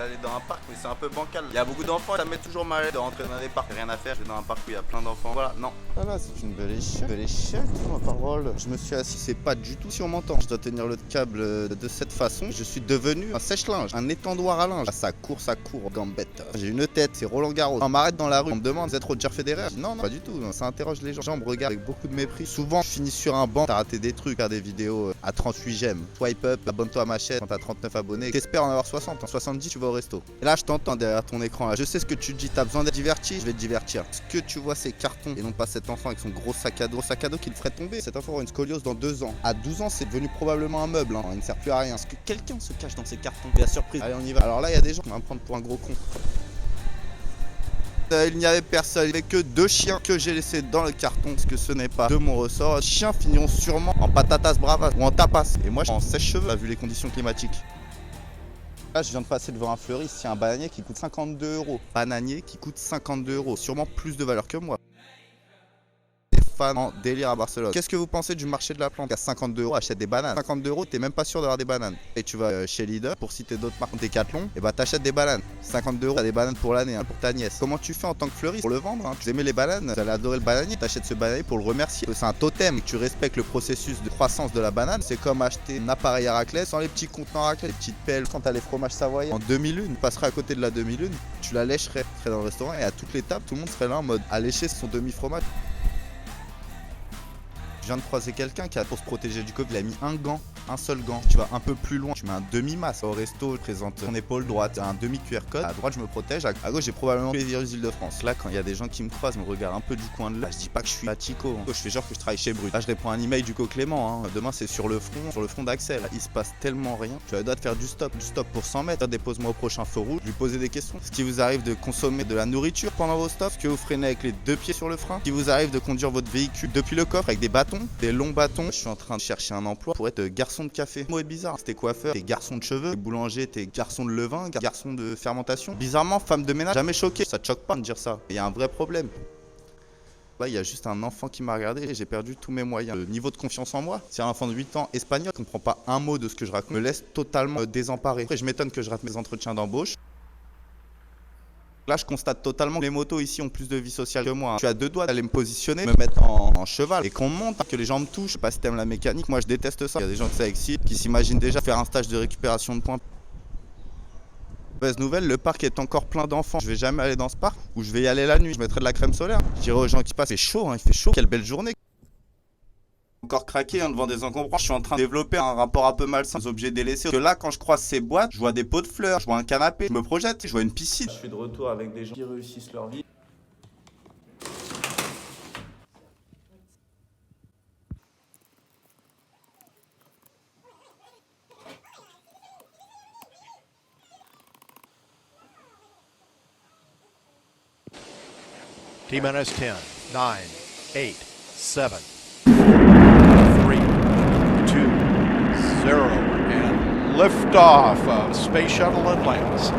aller dans un parc, mais c'est un peu bancal. Il y a beaucoup d'enfants, ça me met toujours mal à l'aise de rentrer dans des parcs. Rien à faire, je vais dans un parc où il y a plein d'enfants. Voilà, non. Voilà, c'est une belle échelle, ma parole. Je me suis assis, c'est pas du tout si on m'entend. Je dois tenir le câble de cette façon. Je suis devenu un sèche-linge, un étendoir à linge. Ah, ça court, gambette. J'ai une tête, c'est Roland Garros. On m'arrête dans la rue, on me demande, vous êtes Roger Federer? Je dis, non, pas du tout. Ça interroge les gens. Les gens me regardent avec beaucoup de mépris. Souvent, je finis sur un banc, t'as raté des trucs, faire des vidéos à 38 j'aime. Swipe up, abonne-toi à ma chaîne quand t'as 39 abonnés. T'espères en avoir 60, en 70, tu vas au resto. Et là, je t'entends derrière ton écran. Là. Je sais ce que tu dis, t'as besoin d'être diverti, je vais te divertir. Ce que tu vois, c'est carton et non pas cet enfant avec son gros sac à dos. Sac à dos qui le ferait tomber. Cet enfant aura une scoliose dans 2 ans. À 12 ans, c'est devenu probablement un meuble. Il ne sert plus à rien. Est-ce que quelqu'un se cache dans ces cartons? Et la surprise. Allez, on y va. Alors là, il y a des gens qui vont me prendre pour un gros con. Il n'y avait personne, il n'y avait que 2 chiens que j'ai laissés dans le carton parce que ce n'est pas de mon ressort. Les chiens finiront sûrement en patatas bravas ou en tapas. Et moi, je suis en sèche-cheveux, vu les conditions climatiques. Là, je viens de passer devant un fleuriste, il y a un bananier qui coûte 52 €. Bananier qui coûte 52 €, sûrement plus de valeur que moi. Fan en délire à Barcelone. Qu'est-ce que vous pensez du marché de la plante? À 52 €, achète des bananes. 52 €, t'es même pas sûr d'avoir des bananes. Et tu vas chez Lidl, pour citer d'autres marques Décathlon, et bah t'achètes des bananes. 52 €, t'as des bananes pour l'année, pour ta nièce. Comment tu fais en tant que fleuriste pour le vendre? Tu aimais les bananes, tu allais adorer le bananier, t'achètes ce bananier pour le remercier. C'est un totem, tu respectes le processus de croissance de la banane. C'est comme acheter un appareil à raclette sans les petits contenants à raclette, les petites pelles. Quand t'as les fromages savoyens en demi-lune, tu passerais à côté de la demi-lune, tu la lècherais, tu serais dans le restaurant et à toutes les tables, tout le monde serait là en mode à lécher son demi-fromage. Je viens de croiser quelqu'un qui a, pour se protéger du Covid, il a mis un gant, un seul gant. Tu vas un peu plus loin, tu mets un demi-masque. Au resto, je présente ton épaule droite, un demi-QR code. À droite, je me protège. À gauche, j'ai probablement les virus d'Île-de-France. Là, quand il y a des gens qui me croisent, me regardent un peu du coin de l'œil. Je dis pas que je suis Chico. Je fais genre que je travaille chez Brut. Là, je réponds à un email du Co-Clément. Demain, c'est sur le front d'Axel. Il se passe tellement rien. Tu as le droit de faire du stop pour 100 mètres. Dépose-moi au prochain feu rouge. Je lui poser des questions. Est-ce qu'il vous arrive de consommer de la nourriture pendant vos stops? Est-ce que vous freinez avec les 2 pieds sur le frein? Est-ce qu'il vous arrive de conduire votre véhicule depuis le coffre avec des bâtons, des longs bâtons? Je suis en train de chercher un emploi pour être garçon de café. Le mot est bizarre. T'es coiffeur, t'es garçon de cheveux, t'es boulanger, t'es garçon de levain, garçon de fermentation. Bizarrement, femme de ménage, jamais choqué. Ça te choque pas de dire ça. Il y a un vrai problème. Là, il y a juste un enfant qui m'a regardé et j'ai perdu tous mes moyens. Le niveau de confiance en moi, c'est un enfant de 8 ans espagnol qui comprend pas un mot de ce que je raconte, me laisse totalement désemparé. Après, je m'étonne que je rate mes entretiens d'embauche. Là, je constate totalement que les motos ici ont plus de vie sociale que moi. Je suis à 2 doigts d'aller me positionner, me mettre en cheval et qu'on monte, que les gens me touchent. Je sais pas si t'aimes la mécanique, moi je déteste ça. Il y a des gens qui s'excitent, qui s'imaginent déjà faire un stage de récupération de points. Mauvaise nouvelle, le parc est encore plein d'enfants. Je vais jamais aller dans ce parc ou je vais y aller la nuit. Je mettrai de la crème solaire. Je dirai aux gens qui passent, il fait chaud, il fait chaud. Quelle belle journée. Encore craqué devant des encombrants, je suis en train de développer un rapport un peu malsain aux objets délaissés. Que là, quand je croise ces boîtes, je vois des pots de fleurs, je vois un canapé, je me projette, je vois une piscine. Je suis de retour avec des gens qui réussissent leur vie. T-minus 10, 9, 8, 7, 3, 2, 0, and liftoff of Space Shuttle Atlantis.